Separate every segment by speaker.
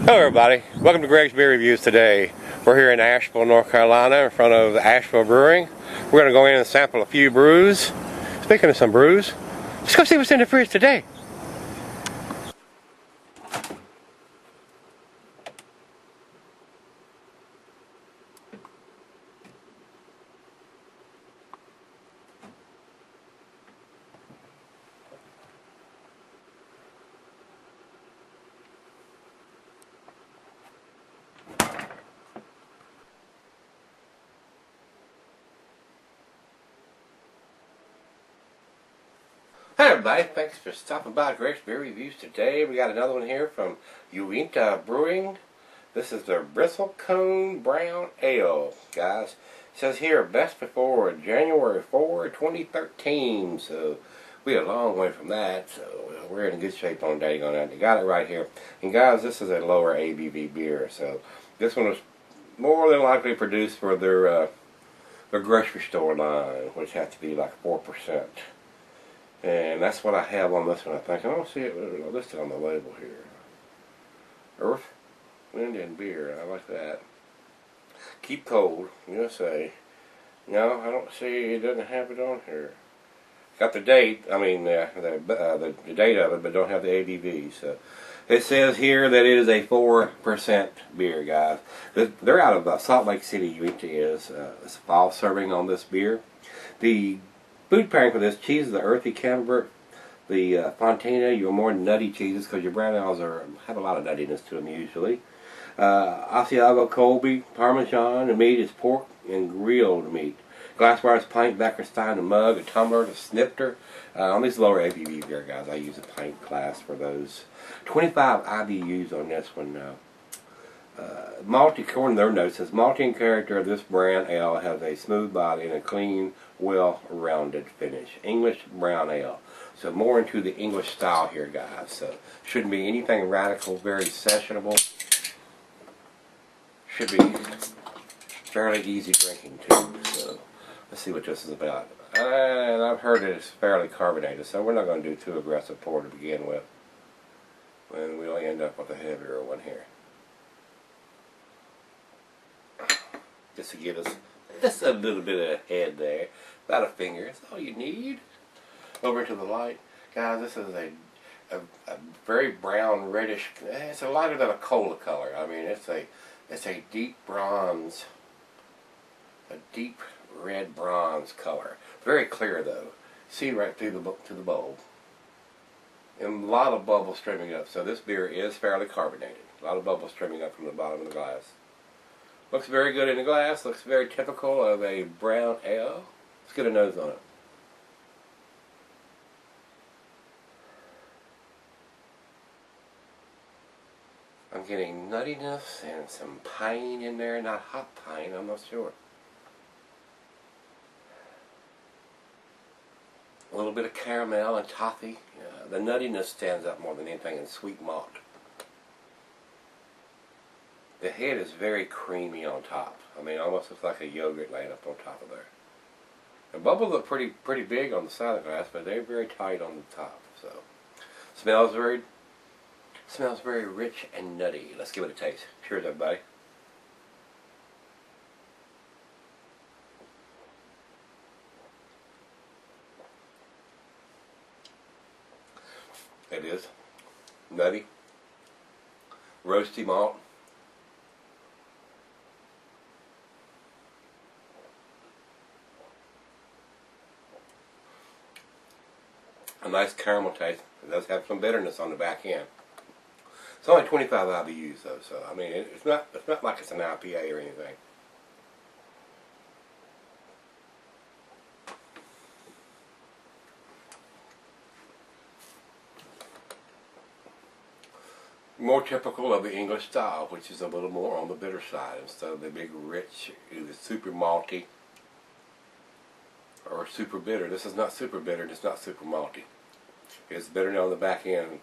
Speaker 1: Hello everybody, welcome to Greg's Beer Reviews today. We're here in Asheville, North Carolina in front of the Asheville Brewing. We're going to go in and sample a few brews. Speaking of some brews, let's go see what's in the fridge today. Hi everybody, thanks for stopping by Greg's Beer Reviews today. We got another one here from Uinta Brewing. This is their Bristlecone Brown Ale, guys. It says here, best before January 4, 2013. So we are a long way from that, so we're in good shape on dating on that. They got it right here. And guys, this is a lower ABV beer, so this one was more than likely produced for their grocery store line, which has to be like 4%. And that's what I have on this one, I think. I don't see it listed on the label here. Earth, Wind, and Beer. I like that. Keep Cold, USA. No, I don't see, it doesn't have it on here. Got the date, I mean, the date of it, but don't have the ABV. So it says here that it is a 4% beer, guys. They're out of Salt Lake City, Uinta is. It's a fall serving on this beer. The food pairing for this cheese is the earthy camembert, the Fontina, your more nutty cheeses, because your brown ales have a lot of nuttiness to them usually. Asiago Colby, Parmesan, the meat is pork and grilled meat. Glassware is pint, Beckerstein, a mug, a tumbler, a snifter. On these lower ABV beer, guys, I use a pint glass for those. 25 IBUs on this one now. Malty, according to their notes, says malty in character of this brown ale has a smooth body and a clean, well-rounded finish. English brown ale. So more into the English style here, guys. So shouldn't be anything radical, very sessionable. Should be fairly easy drinking too. So let's see what this is about. And I've heard that it's fairly carbonated, so we're not going to do too aggressive pour to begin with. And we'll end up with a heavier one here. Just to give us just a little bit of head there. About a finger. That's all you need. Over to the light. Guys, this is a very brown, reddish. It's a lighter than a cola color. I mean, it's a deep bronze. A deep red bronze color. Very clear, though. See right through to the bulb. And a lot of bubbles streaming up. So this beer is fairly carbonated. A lot of bubbles streaming up from the bottom of the glass. Looks very good in the glass. Looks very typical of a brown ale. Let's get a nose on it. I'm getting nuttiness and some pine in there. Not hot pine, I'm not sure. A little bit of caramel and toffee. The nuttiness stands up more than anything in sweet malt. The head is very creamy on top. I mean, almost looks like a yogurt laying up on top of there. The bubbles look pretty big on the side of the glass, but they're very tight on the top. So, smells very rich and nutty. Let's give it a taste. Cheers, everybody. It is nutty, roasty malt. A nice caramel taste. It does have some bitterness on the back end. It's only 25 IBUs though, so I mean it's not like it's an IPA or anything. More typical of the English style, which is a little more on the bitter side instead of the big rich, either super malty or super bitter. This is not super bitter, it's not super malty. It's bitter on the back end.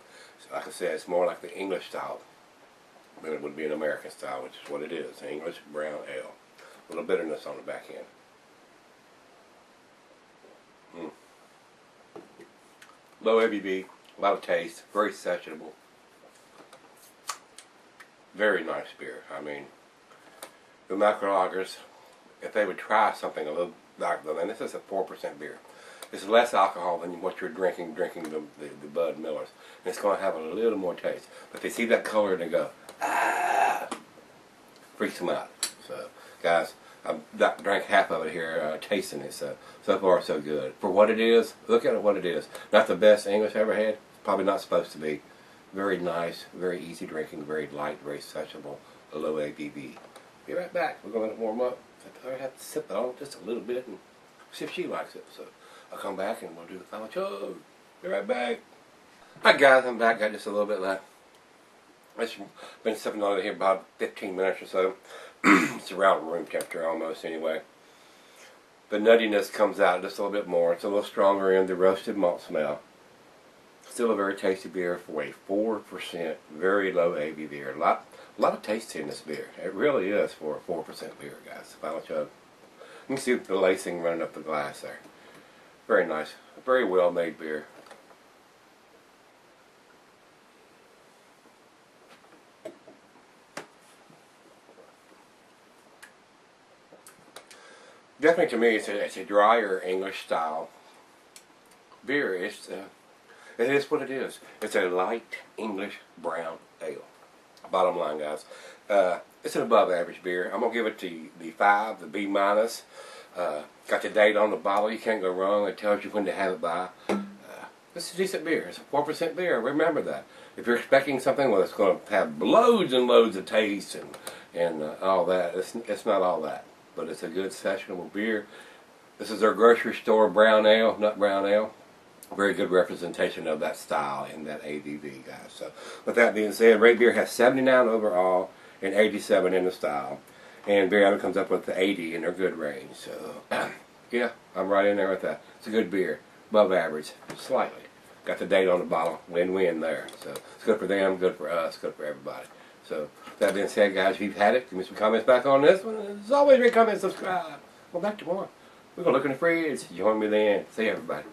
Speaker 1: Like I said, it's more like the English style than it would be an American style, which is what it is, an English brown ale. A little bitterness on the back end. Low ABV, a lot of taste, very sessionable. Very nice beer. I mean, the macro lagers, if they would try something a little darker than this, is a 4% beer. It's less alcohol than what you're drinking the Bud Millers. And it's going to have a little more taste. But they see that color and they go, ah! Freaks them out. So, guys, I've drank half of it here, tasting it. So far, so good. For what it is, look at it what it is. Not the best English I ever had. Probably not supposed to be. Very nice, very easy drinking, very light, very sessionable, low ABV. Be right back. We're going to warm up. I have to sip it on just a little bit and see if she likes it. So I'll come back and we'll do the final chug. Be right back. Hi guys, I'm back. Got just a little bit left. I've been sipping on it here about 15 minutes or so. It's around room temperature almost anyway. The nuttiness comes out just a little bit more. It's a little stronger in the roasted malt smell. Still a very tasty beer for a 4%, very low ABV beer. A lot of taste in this beer. It really is for a 4% beer, guys. Final chug. You can see the lacing running up the glass there. Very nice. A very well made beer. Definitely to me it's a drier English style beer. It is what it is. It's a light English brown ale. Bottom line, guys. It's an above average beer. I'm going to give it the 5, the B minus. Got the date on the bottle. You can't go wrong. It tells you when to have it by. It's a decent beer. It's a 4% beer. Remember that. If you're expecting something well, it's going to have loads and loads of taste and all that, it's not all that. But it's a good sessionable beer. This is their grocery store brown ale, nut brown ale. Very good representation of that style and that ABV, guys. So, with that being said, Ray Beer has 79 overall and 87 in the style. And Beer Addict comes up with the 80 in their good range. So, yeah, I'm right in there with that. It's a good beer. Above average, slightly. Got the date on the bottle. Win-win there. So, it's good for them, good for us, good for everybody. So, with that being said, guys, if you've had it, give me some comments back on this one. As always, rate, comment, subscribe. Well, back tomorrow. We're going to look in the fridge. Join me then. See you, everybody.